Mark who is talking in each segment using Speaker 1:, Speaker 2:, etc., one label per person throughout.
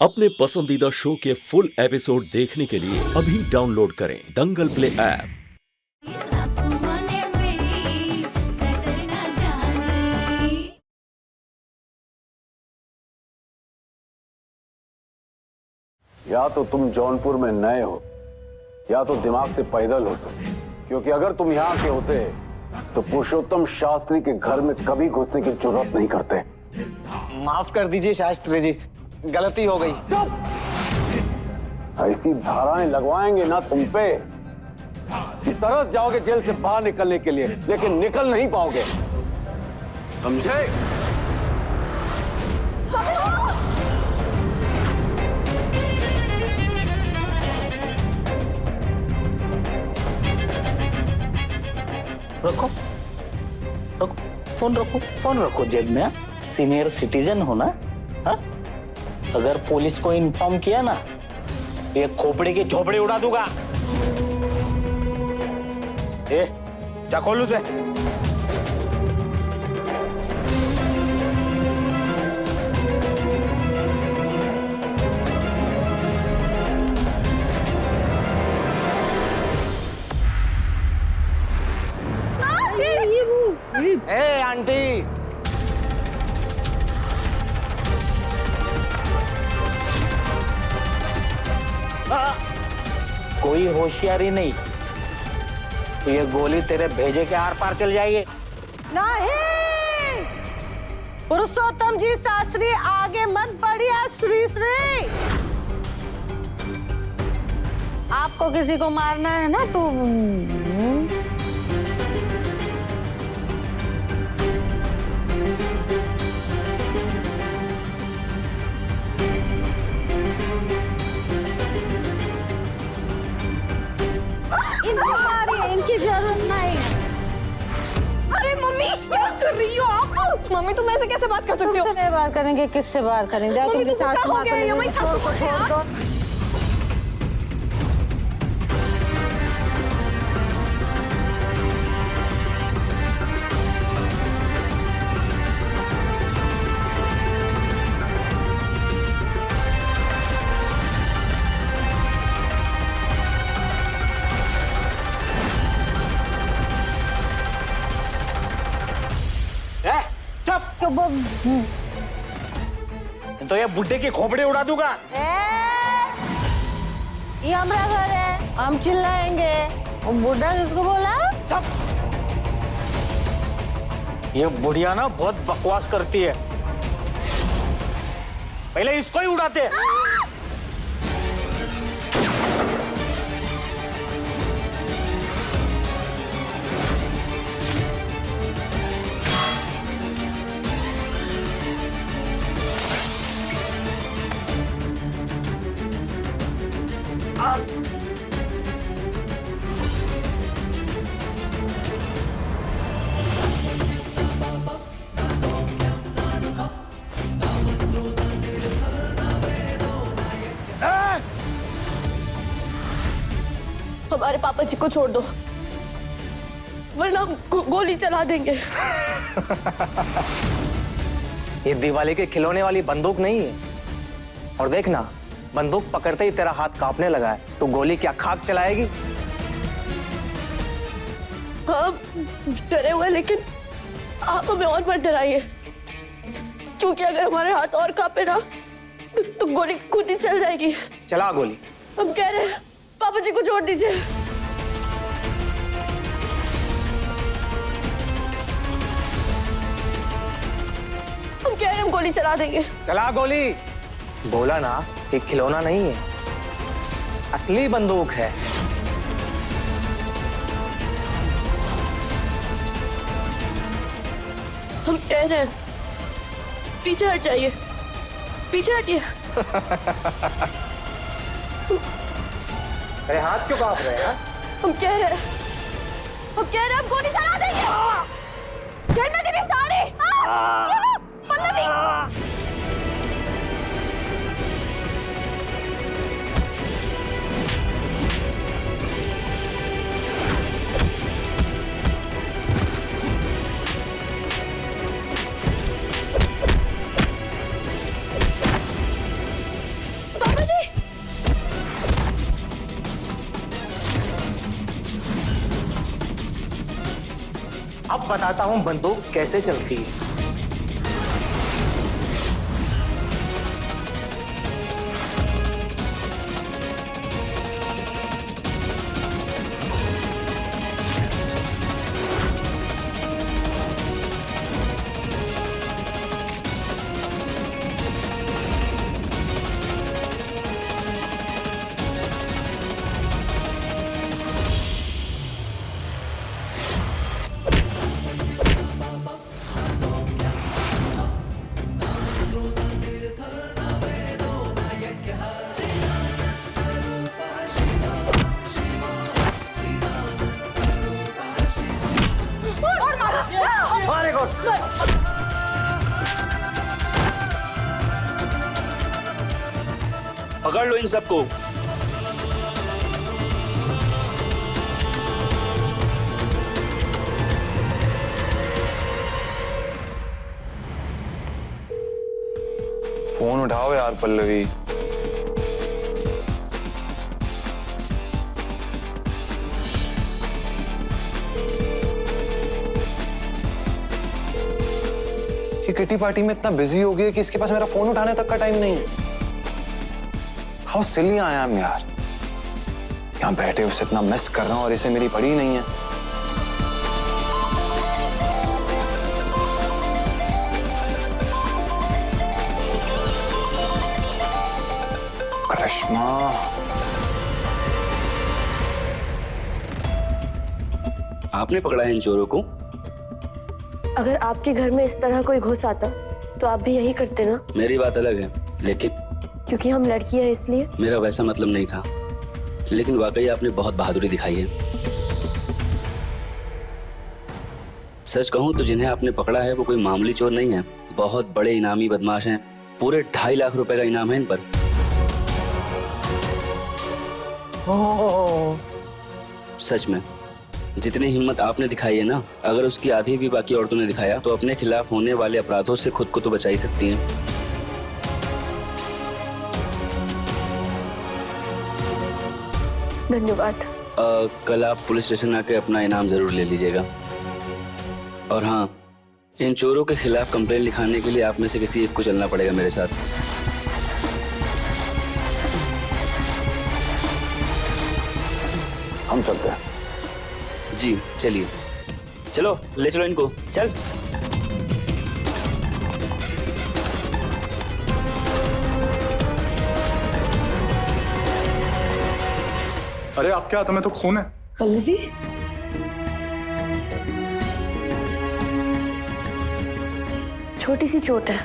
Speaker 1: अपने पसंदीदा शो के फुल एपिसोड देखने के लिए अभी डाउनलोड करें दंगल प्ले ऐप।
Speaker 2: या तो तुम जौनपुर में नए हो या तो दिमाग से पैदल हो तुम, क्योंकि अगर तुम यहाँ के होते तो पुरुषोत्तम शास्त्री के घर में कभी घुसने की जरूरत नहीं करते।
Speaker 3: माफ कर दीजिए शास्त्री जी, गलती हो गई।
Speaker 2: ऐसी धाराएं लगवाएंगे ना तुम पे कि तरस जाओगे जेल से बाहर निकलने के लिए, लेकिन निकल नहीं पाओगे, समझे?
Speaker 4: रखो रखो फोन रखो जेब में। सीनियर सिटीजन हो ना। हा? अगर पुलिस को इन्फॉर्म किया ना, ये खोपड़ी के झोपड़ी उड़ा दूंगा। ए, जा खोल उसे।
Speaker 3: ए आंटी,
Speaker 4: कोई होशियारी नहीं, ये गोली तेरे भेजे के आर पार चल जाएगी।
Speaker 5: नहीं, पुरुषोत्तम जी शास्त्री आगे मत बढ़िए। श्री श्री, आपको किसी को मारना है ना तो इनको मारिए, इनकी जरूरत नहीं।
Speaker 6: अरे मम्मी, क्या कर रही हो आप? मम्मी तुम ऐसे कैसे बात कर सकती हो?
Speaker 5: तुमसे नहीं बात करेंगे, किससे बात करेंगे?
Speaker 6: मम्मी
Speaker 5: तुमकी
Speaker 6: तुमको
Speaker 5: सास
Speaker 6: क्या हो
Speaker 5: माँ
Speaker 6: गया? ये मेरी सासू
Speaker 5: को
Speaker 6: है
Speaker 5: छोड़
Speaker 6: यार।
Speaker 5: दो।
Speaker 4: तो ये बुड्ढे की खोपड़ी उड़ा दूंगा।
Speaker 5: ये हमारा घर है, हम चिल्लाएंगे। वो बुढ़ा किसको बोला?
Speaker 4: ये बुढ़िया ना बहुत बकवास करती है, पहले इसको ही उड़ाते हैं।
Speaker 6: हमारे पापा जी को छोड़ दो, वरना हम गोली चला देंगे।
Speaker 3: ये दिवाली के खिलौने वाली बंदूक नहीं है। और देखना, बंदूक पकड़ते ही तेरा हाथ कांपने लगा है, तो गोली क्या खाक चलाएगी?
Speaker 6: हाँ डरे हुए, लेकिन आप हमें और मत डराइए, क्योंकि अगर हमारे हाथ और कांपे ना तो गोली खुद ही चल जाएगी।
Speaker 3: चला गोली।
Speaker 6: हम कह रहे हैं पापा जी को छोड़ दीजिए। हम कह रहे हैं हम गोली चला देंगे।
Speaker 3: चला गोली। बोला ना, एक खिलौना नहीं है, असली बंदूक है।
Speaker 6: हम कह रहे हैं पीछे हट जाइए, पीछे हटिए।
Speaker 3: अरे हाथ क्यों कांप रहे हैं?
Speaker 6: हम कह रहे हैं हम गोली चला देंगे। जेल में तेरी साड़ी। ये लो, पल्लवी।
Speaker 3: अब बताता हूँ बंदूक कैसे चलती है।
Speaker 7: पकड़ लो इन सबको।
Speaker 8: फोन उठाओ यार पल्लवी। ये किटी पार्टी में इतना बिजी हो गई है कि इसके पास मेरा फोन उठाने तक का टाइम नहीं है। हाउ सिली आई एम यार, यहां बैठे उसे इतना मिस कर रहा हूं और इसे मेरी पड़ी ही नहीं है। करिश्मा,
Speaker 7: आपने पकड़ा है इन चोरों को?
Speaker 6: अगर आपके घर में इस तरह कोई घुस आता तो आप भी यही करते ना?
Speaker 7: मेरी बात अलग है, लेकिन
Speaker 6: क्योंकि हम लड़कियां हैं इसलिए।
Speaker 7: मेरा वैसा मतलब नहीं था, लेकिन वाकई आपने बहुत बहादुरी दिखाई है। सच कहूं तो जिन्हें आपने पकड़ा है वो कोई मामूली चोर नहीं है, बहुत बड़े इनामी बदमाश हैं। पूरे 2.5 लाख रुपए का इनाम है इन पर। सच में जितनी हिम्मत आपने दिखाई है ना, अगर उसकी आधी भी बाकी औरतों ने दिखाया तो अपने खिलाफ होने वाले अपराधों से खुद को तो बचा ही सकती हैं।
Speaker 6: धन्यवाद।
Speaker 7: कल आप पुलिस स्टेशन आके अपना इनाम जरूर ले लीजिएगा। और हाँ, इन चोरों के खिलाफ कंप्लेन लिखाने के लिए आप में से किसी एक को चलना पड़ेगा मेरे साथ।
Speaker 2: हम चलते हैं।
Speaker 7: जी चलिए, चलो ले चलो इनको, चल।
Speaker 8: अरे आपके हाथों में तो खून है।
Speaker 6: पल्लवी, छोटी सी चोट है,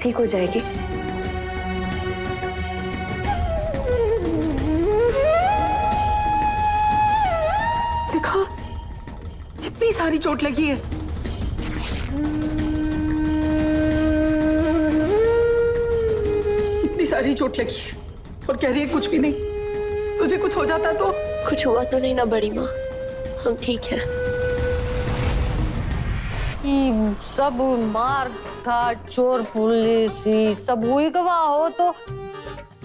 Speaker 6: ठीक हो जाएगी।
Speaker 9: देखो, इतनी सारी चोट लगी है। इतनी सारी चोट लगी है और कह रही है कुछ भी नहीं। तुझे कुछ हो जाता तो?
Speaker 6: कुछ हुआ तो नहीं ना बड़ी माँ, हम ठीक हैं।
Speaker 5: सब मार धाड़ चोर पुलिस सब हुई गवाह हो तो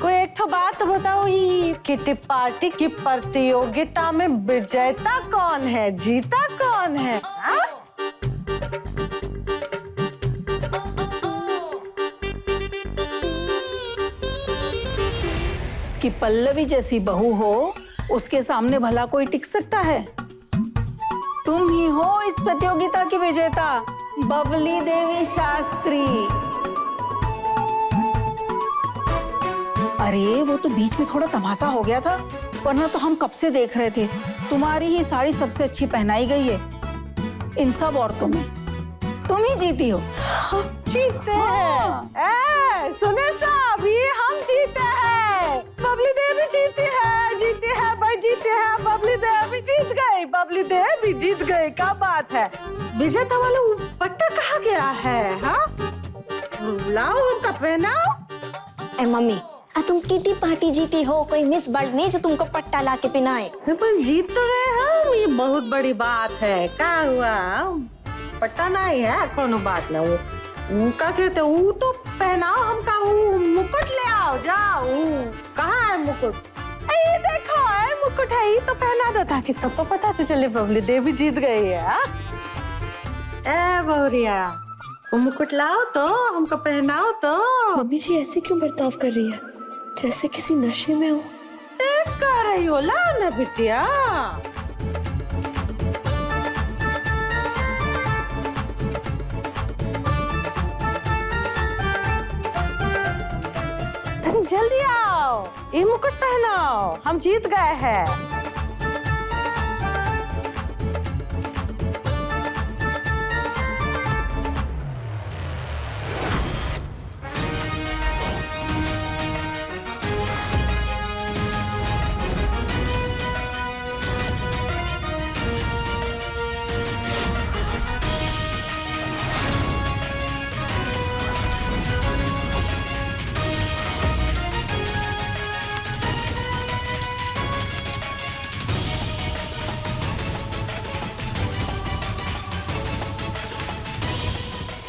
Speaker 5: कोई एक तो बात बताओ, ये किटी पार्टी की प्रतियोगिता में विजेता कौन है, जीता कौन है? हा?
Speaker 9: इसकी पल्लवी जैसी बहू हो, उसके सामने भला कोई टिक सकता है? तुम ही हो इस प्रतियोगिता की विजेता, बबली देवी शास्त्री। अरे वो तो बीच में थोड़ा तमाशा हो गया था, वरना तो हम कब से देख रहे थे। तुम्हारी ही साड़ी सबसे अच्छी पहनाई गई है इन सब औरतों में, तुम ही जीती हो।
Speaker 5: जीते हैं। सुने साहब, ये हम जीते हैं। बबली देवी जीती है भाई, जीते हैं। बबली देवी जीत गई, बबली देवी जीत गई। क्या बात है? विजेता वाला पट्टा कहाँ गया है? हाँ, लाओ उनका पहनाओ।
Speaker 10: ए मम्मी, तुम किटी पार्टी जीती हो, कोई मिस वर्ल्ड नहीं जो तुमको पट्टा ला के पिनाए।
Speaker 5: पर जीत तो गए हम, ये बहुत बड़ी बात है। क्या हुआ? पट्टा नहीं है, कोनो बात ना। वो उनका कहते वो तो पहनाओ हमका, वो मुकुट ले आओ, जाओ। कहाँ है मुकुट? ये देखो है मुकुट है, ये तो पहना दो ताकि सबको पता तो चले बबली देवी जीत गई है। ए बहुरिया, वो मुकुट लाओ तो, हमको पहनाओ तो।
Speaker 6: मम्मी जी ऐसे क्यों बर्ताव कर रही है, जैसे किसी नशे में हो।
Speaker 5: देख कर रही हो, लाओ ना बिटिया। जल्दी आओ, ये मुकुट पहनाओ, हम जीत गए हैं।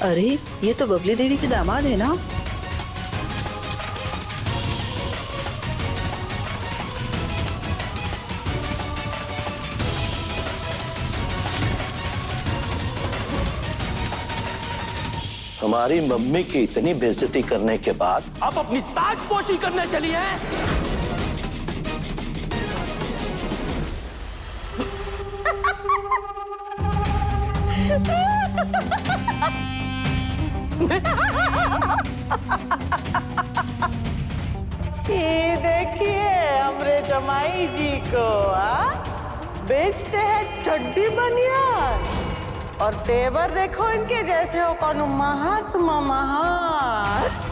Speaker 11: अरे ये तो बबली देवी के दामाद है ना।
Speaker 12: हमारी मम्मी की इतनी बेइज्जती करने के बाद आप अपनी ताजपोशी करने चली हैं?
Speaker 5: ये देखिए हमरे जमाई जी को बेचते हैं चड्डी बनियान, और तेवर देखो इनके जैसे हो कौन महात्मा महान।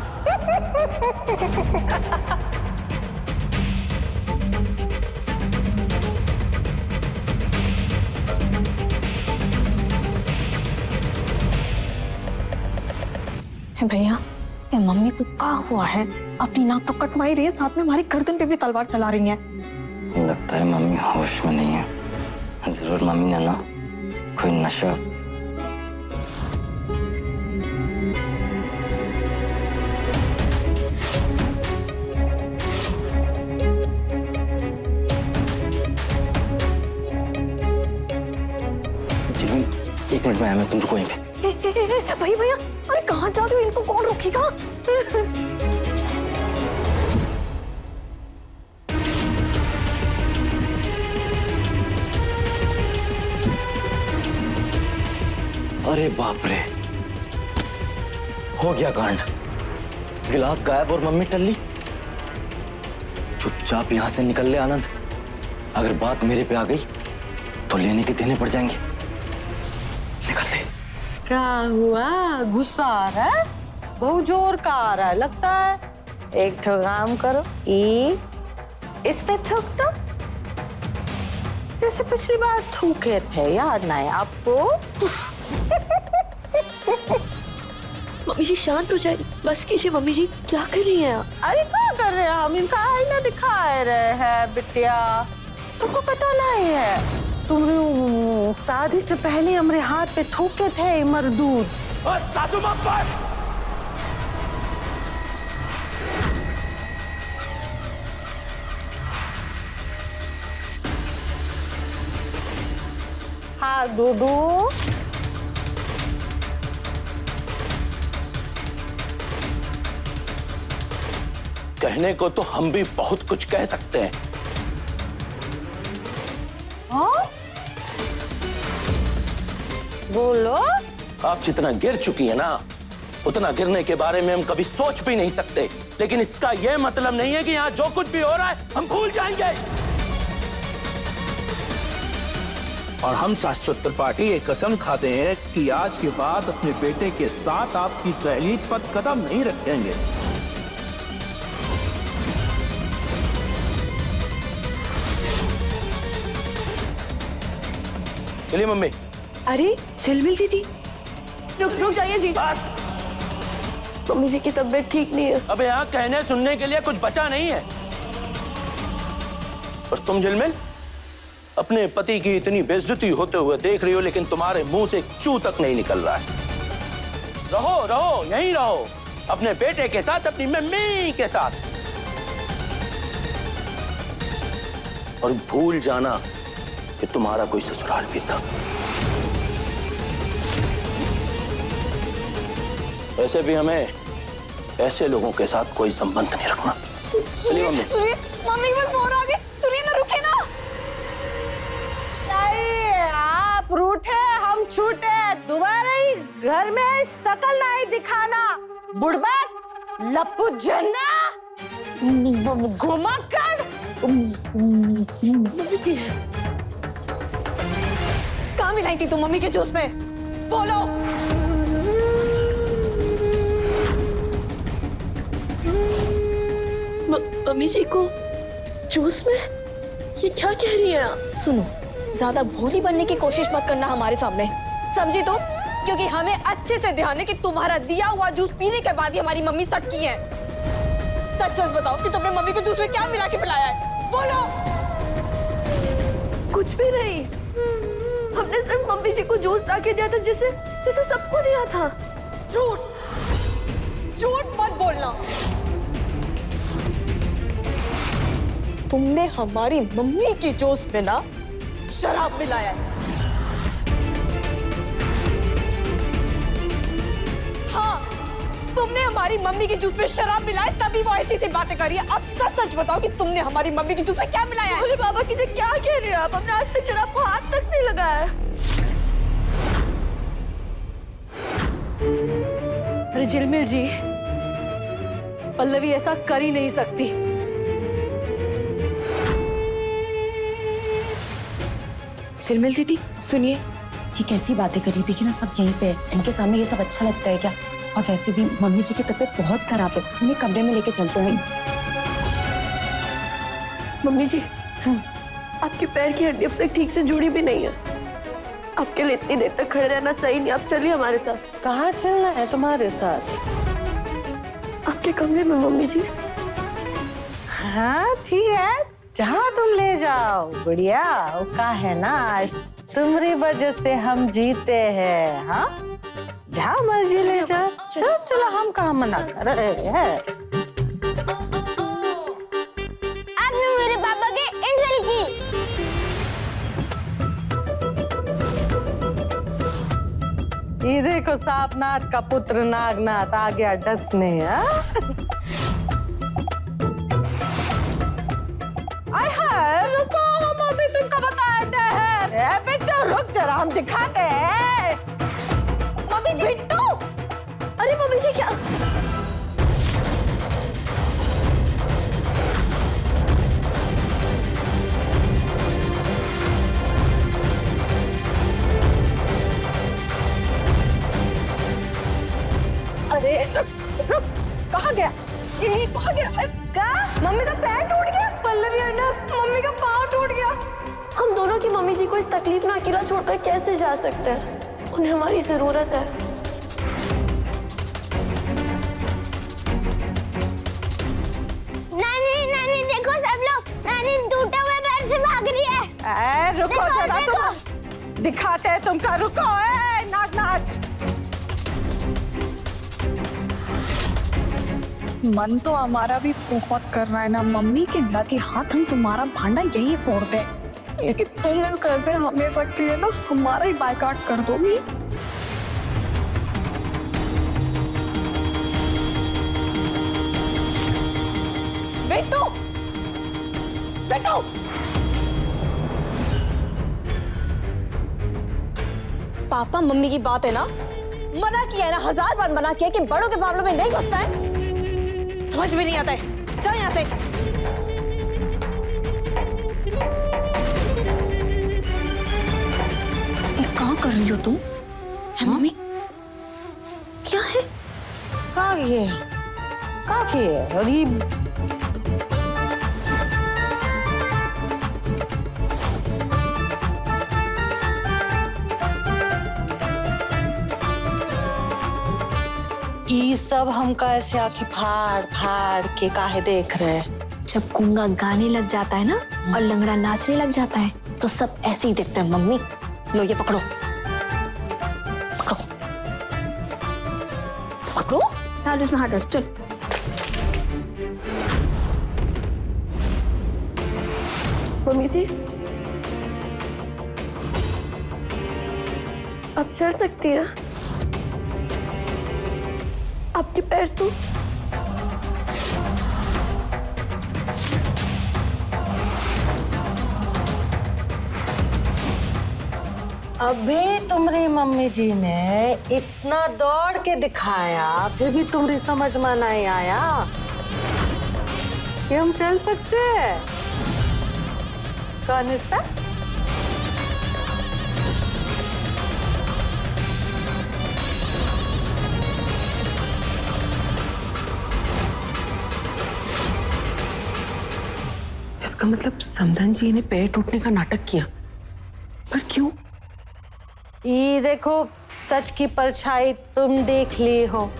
Speaker 6: भैया, ये मम्मी को क्या हुआ है? अपनी नाक तो कटवाई रही है, साथ में हमारी गर्दन पे भी तलवार चला रही है।
Speaker 7: लगता है मम्मी होश में नहीं है। जरूर मम्मी ने ना कोई नशा। एक मिनट में आया, मैं तुम रुको यहीं पे।
Speaker 6: भैया, अरे कहाँ जा रहे हो? इनको कौन रोकेगा?
Speaker 7: अरे बाप रे, हो गया कांड। गिलास गायब और मम्मी टल्ली। चुपचाप यहां से निकल ले आनंद। अगर बात मेरे पे आ गई तो लेने के देने पड़ जाएंगे। निकल ले।
Speaker 5: क्या हुआ? गुस्सा आ रहा है? बहुत जोर का आ रहा है लगता है। एक तो काम करो, इस पे थूक दो, जैसे पिछली बार थूके थे, याद ना है आपको?
Speaker 6: मम्मी जी शांत हो जाइए, बस कीजिए। मम्मी जी क्या कर रही हैं आप?
Speaker 5: अरे क्या कर रहे हैं हम? इनका आईना दिखा रहे हैं बिटिया, तुमको पता नहीं है? तुम शादी से पहले हमारे हाथ पे थूके थे मरदूद।
Speaker 12: सासू माँ बस।
Speaker 5: हाँ दूधू,
Speaker 12: कहने को तो हम भी बहुत कुछ कह सकते हैं।
Speaker 5: हाँ? बोलो।
Speaker 12: आप जितना गिर चुकी है ना, उतना गिरने के बारे में हम कभी सोच भी नहीं सकते। लेकिन इसका यह मतलब नहीं है कि यहाँ जो कुछ भी हो रहा है हम भूल जाएंगे।
Speaker 13: और हम शाश्वत त्रिपाठी ये कसम खाते हैं कि आज के बाद अपने बेटे के साथ आपकी दहलीज पर कदम नहीं रखेंगे।
Speaker 12: चलिए मम्मी।
Speaker 6: अरे झिलमिल दीदी, रुक जाइए जी।
Speaker 12: बस।
Speaker 6: मम्मी जी की तबीयत ठीक नहीं है।
Speaker 12: अब यहाँ कहने सुनने के लिए कुछ बचा नहीं है। और तुम झिलमिल, अपने पति की इतनी बेइज्जती होते हुए देख रही हो, लेकिन तुम्हारे मुंह से एक चू तक नहीं निकल रहा है। रहो रहो, यहीं रहो, अपने बेटे के साथ, अपनी मम्मी के साथ। और भूल जाना कि तुम्हारा कोई ससुराल भी था। वैसे भी हमें ऐसे लोगों के साथ कोई संबंध नहीं रखना। चलिए मम्मी।
Speaker 6: सुनिए, मम्मी बस बोर आ गए। सुनिए ना, रुके ना।
Speaker 5: नहीं, आप रूठे हम छूटे, दोबारा ही घर में शकल नहीं दिखाना। बुड़बक, लप्पू जन्ना, घुमक्कड़।
Speaker 6: कहाँ मिलाई थी तुम मम्मी के जूस में? बोलो। मम्मी जी को जूस में? ये क्या कह रही है आप?
Speaker 10: सुनो, ज्यादा भोली बनने की कोशिश मत करना हमारे सामने, समझी तुम?
Speaker 6: क्योंकि हमें अच्छे से ध्यान है कि तुम्हारा दिया हुआ जूस पीने के बाद ही हमारी मम्मी सटकी है। सच सच बताओ कि तुमने मम्मी को जूस में क्या मिला के पिलाया है? बोलो। कुछ भी नहीं, हमने सिर्फ मम्मी जी को जूस ला के दिया था जिसे सबको दिया था। झूठ, झूठ मत बोलना। तुमने हमारी मम्मी की जूस में ना शराब मिलाया है। हाँ, तुमने हमारी मम्मी की जूस में शराब मिलाया, तभी वो ऐसी सी बातें कर रही है। अब सच बताओ कि तुमने हमारी मम्मी की जूस में क्या मिलाया है? अरे बाबा की क्या कह रही हो आप? हमने आज तक शराब को हाथ तक नहीं लगाया। अरे झिलमिल जी, पल्लवी ऐसा कर ही नहीं सकती।
Speaker 14: झिलमिल दीदी सुनिए, ये कैसी बातें कर रही थी कि ना सब यहीं पे है, इनके सामने ये सब अच्छा लगता है क्या? और वैसे भी मम्मी जी की तबीयत बहुत खराब है, उन्हें कमरे में लेके चलते हैं।
Speaker 6: मम्मी जी, आपके पैर की हड्डी अब तक ठीक से जुड़ी भी नहीं है। आपके लिए इतनी देर तक खड़े रहना सही नहीं। आप चलिए हमारे साथ।
Speaker 5: कहाँ चलना है तुम्हारे साथ?
Speaker 6: आपके कमरे में मम्मी जी।
Speaker 5: हाँ ठीक है, जहाँ तुम ले जाओ। बढ़िया, वो का है ना, आज तुम्हारी वजह से हम जीते हैं। हाँ, जहाँ मर्जी ले जाओ। चलो चलो, हम कहाँ मना कर रहे हैं।
Speaker 10: आपने मेरे पापा के इंसल्ट की।
Speaker 5: ये देखो, सांपनाथ का पुत्र नागनाथ आ गया डसने। रुको, हम अभी तुमको बताते हैं। बेटा रुक जरा, हम दिखाते हैं।
Speaker 6: मम्मी जी, बिट्टू! अरे मम्मी जी, क्या? अरे रुक, कहाँ गया? ये कहाँ गया? क्या? मम्मी का पैर टूट गया? पल्लवी अर्नब, मम्मी का पाँव टूट गया। हम दोनों की मम्मी जी को इस तकलीफ में अकेला छोड़कर कैसे जा सकते हैं? उन्हें हमारी जरूरत है।
Speaker 10: नानी नानी देखो सब लोग, नानी टूटे हुए पैर से भाग रही है।
Speaker 5: रुको जरा, तुम दिखाते हैं तुमका। रुको नागनाथ।
Speaker 9: मन तो हमारा भी बहुत कर रहा है ना मम्मी के लगे हाथ हम तुम्हारा भांडा यही फोड़ दे, लेकिन तुम इस घर से हमेशा के लिए ना हमारा ही बायकॉट कर दोगी।
Speaker 6: बेटो, बेटो, पापा मम्मी की बात है ना, मना किया है ना, 1000 बार मना किया कि बड़ों के मामलों में नहीं घुसता है। समझ में नहीं आता है। जाओ यहाँ से।
Speaker 14: कहाँ कर रही हो तुम? है मम्मी?
Speaker 6: क्या है?
Speaker 5: कहाँ किए? कहाँ किए? अरे ये सब हमका ऐसे आँखें फाड़ फाड़ के काहे देख रहे हैं?
Speaker 10: जब गूंगा गाने लग जाता है ना और लंगड़ा नाचने लग जाता है तो सब ऐसे ही दिखते हैं मम्मी। लो ये पकड़ो, पकड़ो, पकड़ो। डालो इसमें हाथ, चल।
Speaker 6: मम्मी जी, अब चल सकती है? के पैर तू।
Speaker 5: अभी तुम्हारी मम्मी जी ने इतना दौड़ के दिखाया, फिर भी तुम्हारी समझ में नहीं आया कि हम चल सकते हैं। कौन है सर?
Speaker 14: इसका मतलब समधन जी ने पैर टूटने का नाटक किया, पर क्यों?
Speaker 5: ये देखो, सच की परछाई तुम देख ली हो।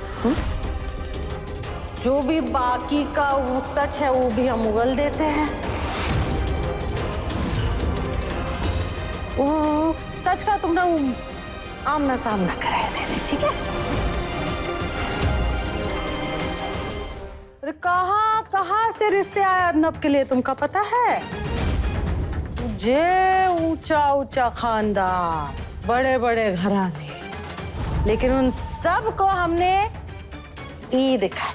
Speaker 5: जो भी बाकी का वो सच है वो भी हम उगल देते हैं। वो सच का तुम आमना सामना कराए थे, ठीक है? अरे कहाँ से रिश्ते आए अर्नब के लिए तुमका पता है? मुझे ऊंचा ऊंचा खानदान, बड़े बड़े घराने, लेकिन उन सब को हमने ई दिखाया,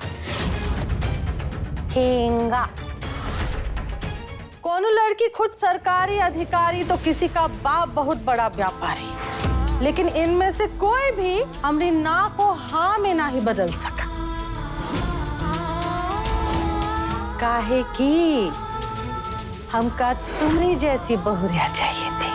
Speaker 5: ठेंगा। कौन लड़की खुद सरकारी अधिकारी तो किसी का बाप बहुत बड़ा व्यापारी, लेकिन इनमें से कोई भी हमारी ना को हाँ में ना ही बदल सका। काहे की हमका तुम्हारी जैसी बहुरिया चाहिए थी।